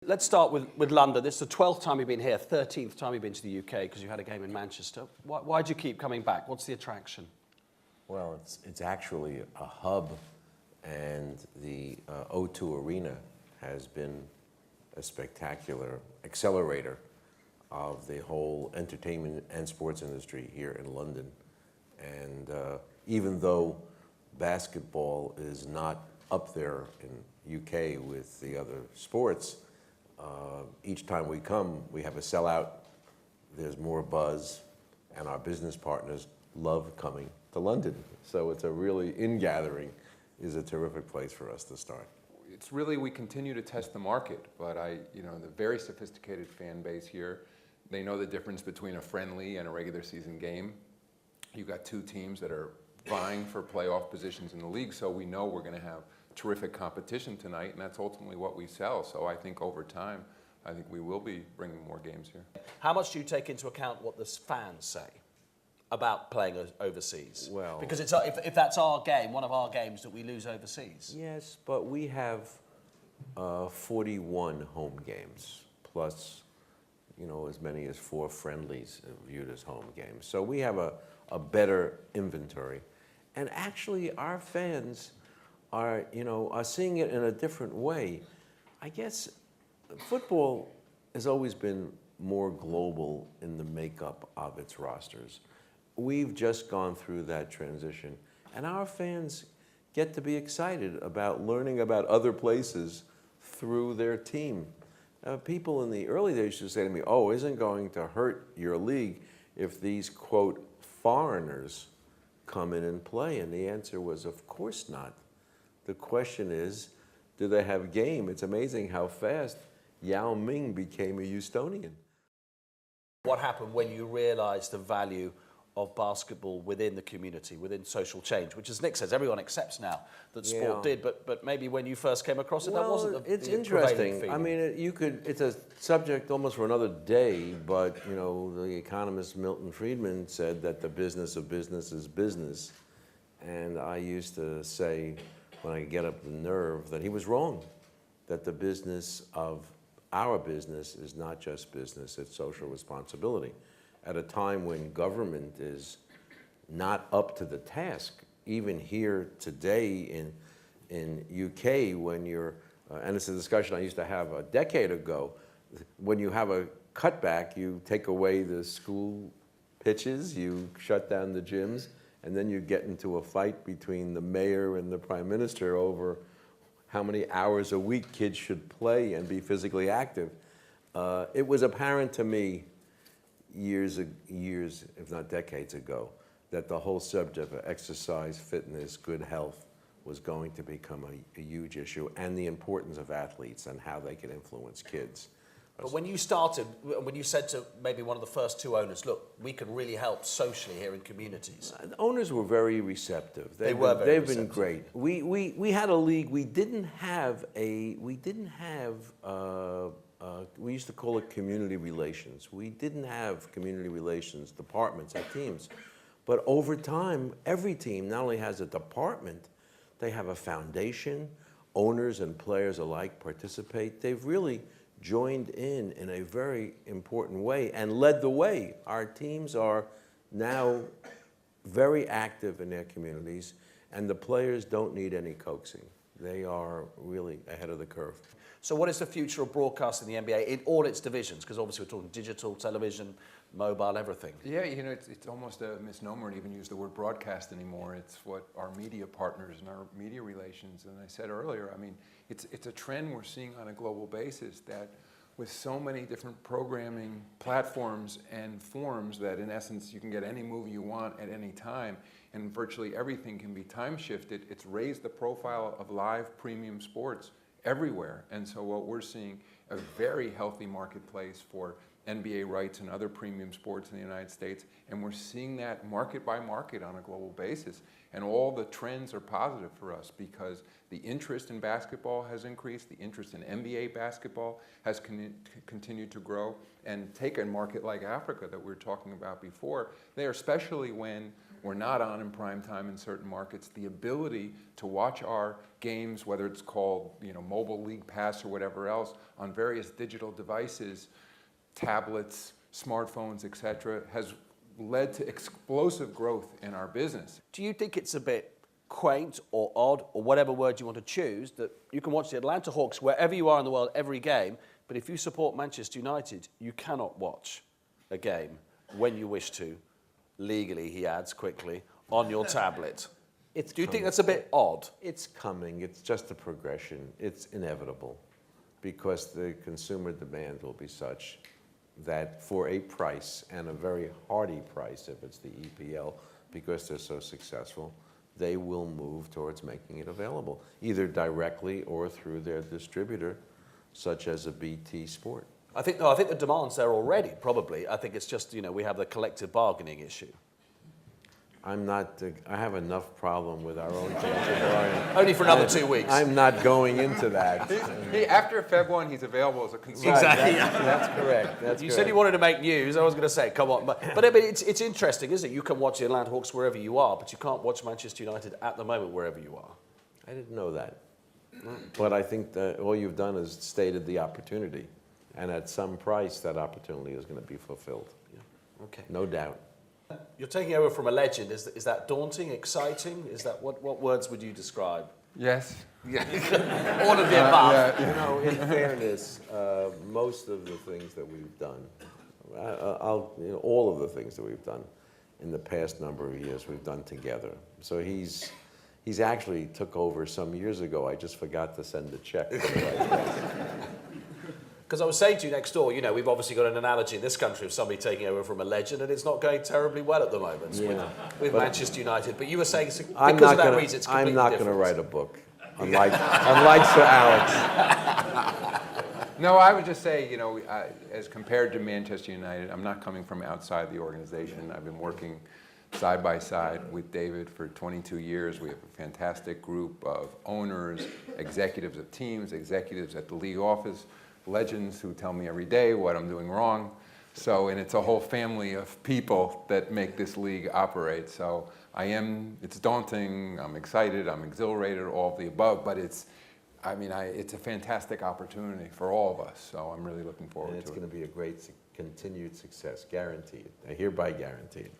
let's start with London. This is the 12th time you've been here, 13th time you've been to the UK because you had a game in Manchester. Why do you keep coming back? What's the attraction? Well, it's actually a hub, and the O2 Arena has been a spectacular accelerator of the whole entertainment and sports industry here in London. And even though basketball is not up there in UK with the other sports, each time we come, we have a sellout, there's more buzz, and our business partners love coming to London. So it's a really, ingathering is a terrific place for us to start. It's really, we continue to test the market, but the very sophisticated fan base here, they know the difference between a friendly and a regular season game. You've got two teams that are vying for playoff positions in the league, so we know we're going to have terrific competition tonight, and that's ultimately what we sell. So I think over time, I think we will be bringing more games here. How much do you take into account what the fans say about playing overseas? Well, because it's if that's our game, one of our games that we lose overseas. Yes, but we have 41 home games, plus as many as 4 friendlies viewed as home games. So we have a better inventory. And actually our fans are seeing it in a different way. I guess football has always been more global in the makeup of its rosters. We've just gone through that transition, and our fans get to be excited about learning about other places through their team. People in the early days used to say to me, oh, isn't it going to hurt your league if these, quote, foreigners come in and play? And the answer was, of course not. The question is, do they have game? It's amazing how fast Yao Ming became a Houstonian. What happened when you realised the value of basketball within the community, within social change, which, as Nick says, everyone accepts now that sport did, but maybe when you first came across it, that wasn't the it's the interesting. feeling. I mean, it's a subject almost for another day, but the economist Milton Friedman said that the business of business is business, and I used to say, when I get up the nerve, that he was wrong, that the business of our business is not just business, it's social responsibility. At a time when government is not up to the task, even here today in UK, when you're, and it's a discussion I used to have a decade ago, when you have a cutback, you take away the school pitches, you shut down the gyms, and then you get into a fight between the mayor and the prime minister over how many hours a week kids should play and be physically active. It was apparent to me years, if not decades ago, that the whole subject of exercise, fitness, good health was going to become a huge issue, and the importance of athletes and how they can influence kids. But when you started, when you said to maybe one of the first 2 owners, look, we can really help socially here in communities. The owners were very receptive. They've been great. We had a league. We used to call it community relations. We didn't have community relations departments at teams. But over time, every team not only has a department, they have a foundation. Owners and players alike participate. They've really joined in a very important way and led the way. Our teams are now very active in their communities, and the players don't need any coaxing. They are really ahead of the curve. So what is the future of broadcasting in the NBA in all its divisions? Because obviously we're talking digital, television, mobile, everything. Yeah, it's almost a misnomer to even use the word broadcast anymore. It's what our media partners and our media relations, and I said earlier, I mean, it's a trend we're seeing on a global basis that with so many different programming platforms and forms that in essence you can get any movie you want at any time, and virtually everything can be time shifted. It's raised the profile of live premium sports everywhere. And so what we're seeing, a very healthy marketplace for NBA rights and other premium sports in the United States, and we're seeing that market by market on a global basis. And all the trends are positive for us because the interest in basketball has increased, the interest in NBA basketball has continued to grow, and take a market like Africa that we were talking about before, there, especially when we're not on in prime time in certain markets, the ability to watch our games, whether it's called, you know, mobile league pass or whatever else, on various digital devices, tablets, smartphones, et cetera, has led to explosive growth in our business. Do you think it's a bit quaint or odd or whatever word you want to choose that you can watch the Atlanta Hawks wherever you are in the world every game, but if you support Manchester United, you cannot watch a game when you wish to, legally, he adds quickly, on your tablet? Do you think that's a bit odd? It's coming. It's just a progression. It's inevitable because the consumer demand will be such that for a price, and a very hardy price if it's the EPL, because they're so successful, they will move towards making it available, either directly or through their distributor, such as a BT Sport. I think the demand's there already, probably. I think it's just, you know, we have the collective bargaining issue. I have enough problem with our own collective bargaining. Only for another 2 weeks. I'm not going into that. After Feb 1, he's available as a consumer. Exactly. That's correct. You said you wanted to make news. I was going to say, come on. But I mean, it's interesting, isn't it? You can watch the Atlanta Hawks wherever you are, but you can't watch Manchester United at the moment wherever you are. I didn't know that. But I think that all you've done is stated the opportunity. And at some price, that opportunity is going to be fulfilled. Yeah. Okay. No doubt. You're taking over from a legend. Is that daunting, exciting? Is that what words would you describe? Yes. Yeah. All of the above. You know, in fairness, most of the things that we've done, all of the things that we've done in the past number of years, we've done together. So he's actually took over some years ago. I just forgot to send the check. Because I was saying to you next door, you know, we've obviously got an analogy in this country of somebody taking over from a legend, and it's not going terribly well at the moment with Manchester United. But you were saying because of that reason, it's completely I'm not going to different. write a book, unlike Sir Alex. No, I would just say, you know, as compared to Manchester United, I'm not coming from outside the organization. I've been working side by side with David for 22 years. We have a fantastic group of owners, executives of teams, executives at the league office, legends who tell me every day what I'm doing wrong. So, and it's a whole family of people that make this league operate. So it's daunting, I'm excited, I'm exhilarated, all of the above, but it's a fantastic opportunity for all of us. So I'm really looking forward to it. And it's going to be a great continued success, guaranteed. I hereby guarantee it.